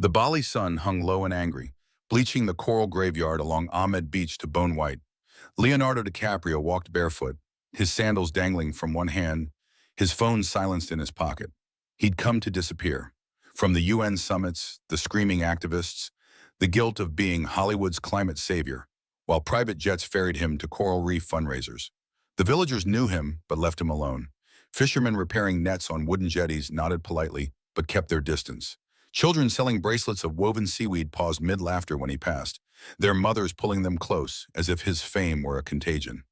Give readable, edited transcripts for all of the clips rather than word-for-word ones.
The Bali sun hung low and angry, bleaching the coral graveyard along Ahmed Beach to bone white. Leonardo DiCaprio walked barefoot, his sandals dangling from one hand, his phone silenced in his pocket. He'd come to disappear. From the UN summits, the screaming activists, the guilt of being Hollywood's climate savior, while private jets ferried him to coral reef fundraisers. The villagers knew him, but left him alone. Fishermen repairing nets on wooden jetties nodded politely, but kept their distance. Children selling bracelets of woven seaweed paused mid-laughter when he passed, their mothers pulling them close as if his fame were a contagion.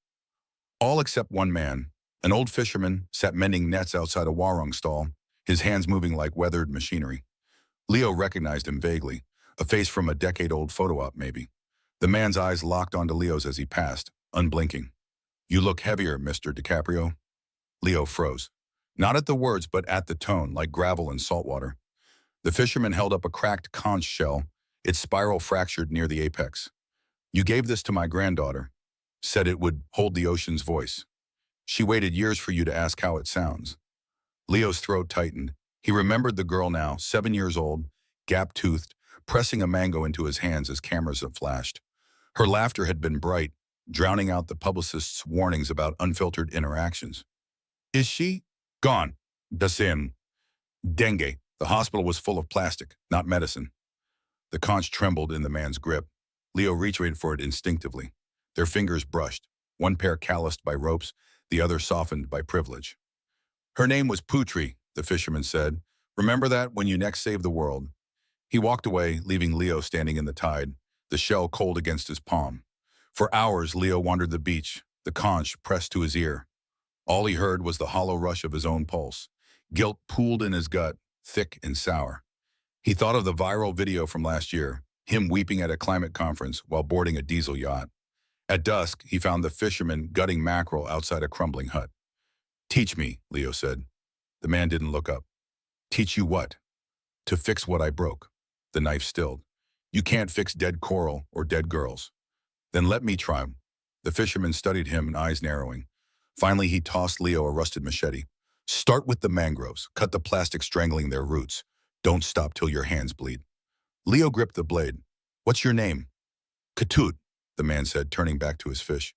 All except one man, an old fisherman, sat mending nets outside a warung stall, his hands moving like weathered machinery. Leo recognized him vaguely, a face from a decade-old photo op maybe. The man's eyes locked onto Leo's as he passed, unblinking. "You look heavier, Mr. DiCaprio." Leo froze. Not at the words, but at the tone, like gravel in salt water. The fisherman held up a cracked conch shell, its spiral fractured near the apex. "You gave this to my granddaughter. Said it would hold the ocean's voice. She waited years for you to ask how it sounds." Leo's throat tightened. He remembered the girl now, 7 years old, gap-toothed, pressing a mango into his hands as cameras had flashed. Her laughter had been bright, drowning out the publicist's warnings about unfiltered interactions. "Is she?" "Gone. Dasin. Dengue. The hospital was full of plastic, not medicine." The conch trembled in the man's grip. Leo reached for it instinctively. Their fingers brushed, one pair calloused by ropes, the other softened by privilege. "Her name was Putri," the fisherman said. "Remember that when you next save the world." He walked away, leaving Leo standing in the tide, the shell cold against his palm. For hours, Leo wandered the beach, the conch pressed to his ear. All he heard was the hollow rush of his own pulse. Guilt pooled in his gut, thick and sour. He thought of the viral video from last year, him weeping at a climate conference while boarding a diesel yacht. At dusk, he found the fisherman gutting mackerel outside a crumbling hut. "Teach me," Leo said. The man didn't look up. "Teach you what?" "To fix what I broke." The knife stilled. "You can't fix dead coral or dead girls." "Then let me try." The fisherman studied him, eyes narrowing. Finally, he tossed Leo a rusted machete. "Start with the mangroves. Cut the plastic strangling their roots. Don't stop till your hands bleed." Leo gripped the blade. "What's your name?" "Ketut," the man said, turning back to his fish.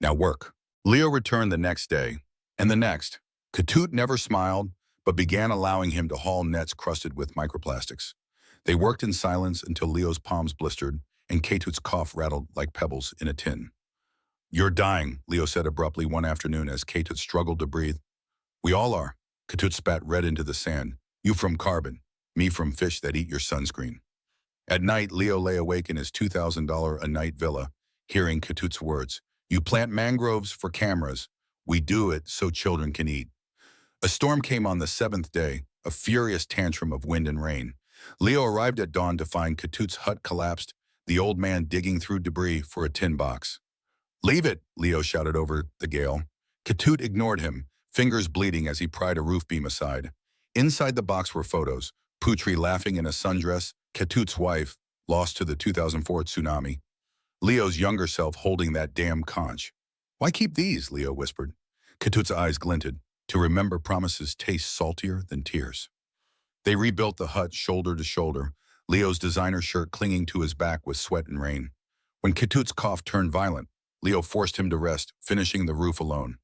"Now work." Leo returned the next day, and the next. Ketut never smiled, but began allowing him to haul nets crusted with microplastics. They worked in silence until Leo's palms blistered and Ketut's cough rattled like pebbles in a tin. "You're dying," Leo said abruptly one afternoon as Ketut struggled to breathe. "We all are." Ketut spat red into the sand. "You from carbon, me from fish that eat your sunscreen." At night, Leo lay awake in his $2,000 a night villa, hearing Ketut's words. "You plant mangroves for cameras. We do it so children can eat." A storm came on the 7th day, a furious tantrum of wind and rain. Leo arrived at dawn to find Ketut's hut collapsed, the old man digging through debris for a tin box. "Leave it," Leo shouted over the gale. Ketut ignored him, fingers bleeding as he pried a roof beam aside. Inside the box were photos, Putri laughing in a sundress, Ketut's wife, lost to the 2004 tsunami. Leo's younger self holding that damn conch. "Why keep these?" Leo whispered. Ketut's eyes glinted. "To remember promises taste saltier than tears." They rebuilt the hut shoulder to shoulder, Leo's designer shirt clinging to his back with sweat and rain. When Ketut's cough turned violent, Leo forced him to rest, finishing the roof alone.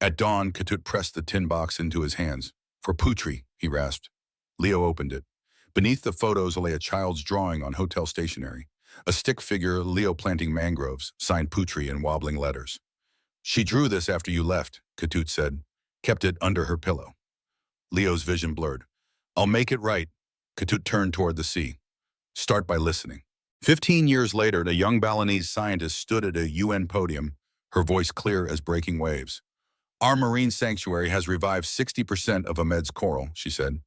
At dawn, Ketut pressed the tin box into his hands. "For Putri," he rasped. Leo opened it. Beneath the photos lay a child's drawing on hotel stationery. A stick figure, Leo planting mangroves, signed Putri in wobbling letters. "She drew this after you left," Ketut said. "Kept it under her pillow." Leo's vision blurred. "I'll make it right." Ketut turned toward the sea. "Start by listening." 15 years later, a young Balinese scientist stood at a UN podium, her voice clear as breaking waves. "Our marine sanctuary has revived 60% of Ahmed's coral," she said,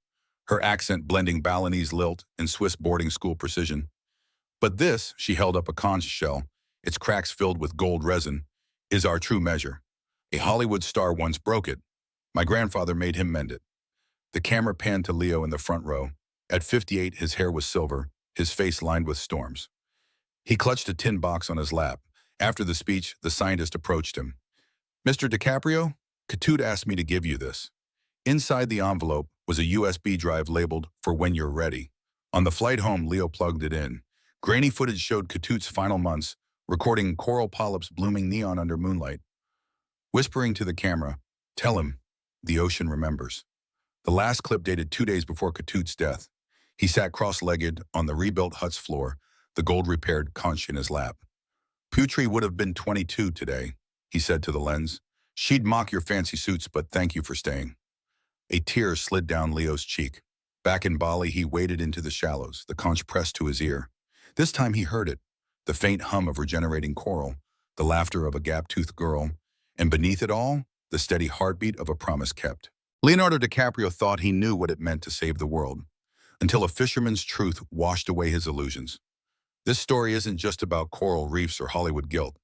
her accent blending Balinese lilt and Swiss boarding school precision. "But this," she held up a conch shell, its cracks filled with gold resin, "is our true measure. A Hollywood star once broke it. My grandfather made him mend it." The camera panned to Leo in the front row. At 58, his hair was silver, his face lined with storms. He clutched a tin box on his lap. After the speech, the scientist approached him. "Mr. DiCaprio, Ketut asked me to give you this." Inside the envelope was a USB drive labeled "For when you're ready." On the flight home, Leo plugged it in. Grainy footage showed Katoot's final months, recording coral polyps blooming neon under moonlight. Whispering to the camera, "Tell him, the ocean remembers." The last clip dated 2 days before Katoot's death. He sat cross-legged on the rebuilt hut's floor, the gold-repaired conch in his lap. "Putri would have been 22 today," he said to the lens. "She'd mock your fancy suits, but thank you for staying." A tear slid down Leo's cheek. Back in Bali, he waded into the shallows, the conch pressed to his ear. This time he heard it, the faint hum of regenerating coral, the laughter of a gap-toothed girl, and beneath it all, the steady heartbeat of a promise kept. Leonardo DiCaprio thought he knew what it meant to save the world, until a fisherman's truth washed away his illusions. This story isn't just about coral reefs or Hollywood guilt.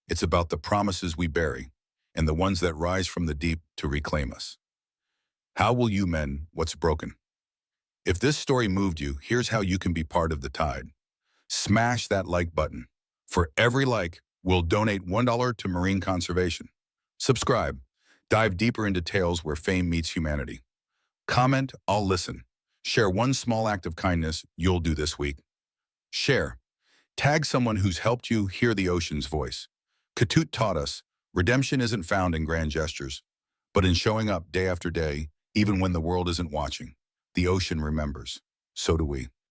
It's about the promises we bury, and the ones that rise from the deep to reclaim us. How will you mend what's broken? If this story moved you, here's how you can be part of the tide. Smash that like button. For every like, we'll donate $1 to marine conservation. Subscribe. Dive deeper into tales where fame meets humanity. Comment, I'll listen. Share one small act of kindness you'll do this week. Share. Tag someone who's helped you hear the ocean's voice. Katoot taught us, redemption isn't found in grand gestures, but in showing up day after day, even when the world isn't watching. The ocean remembers. So do we.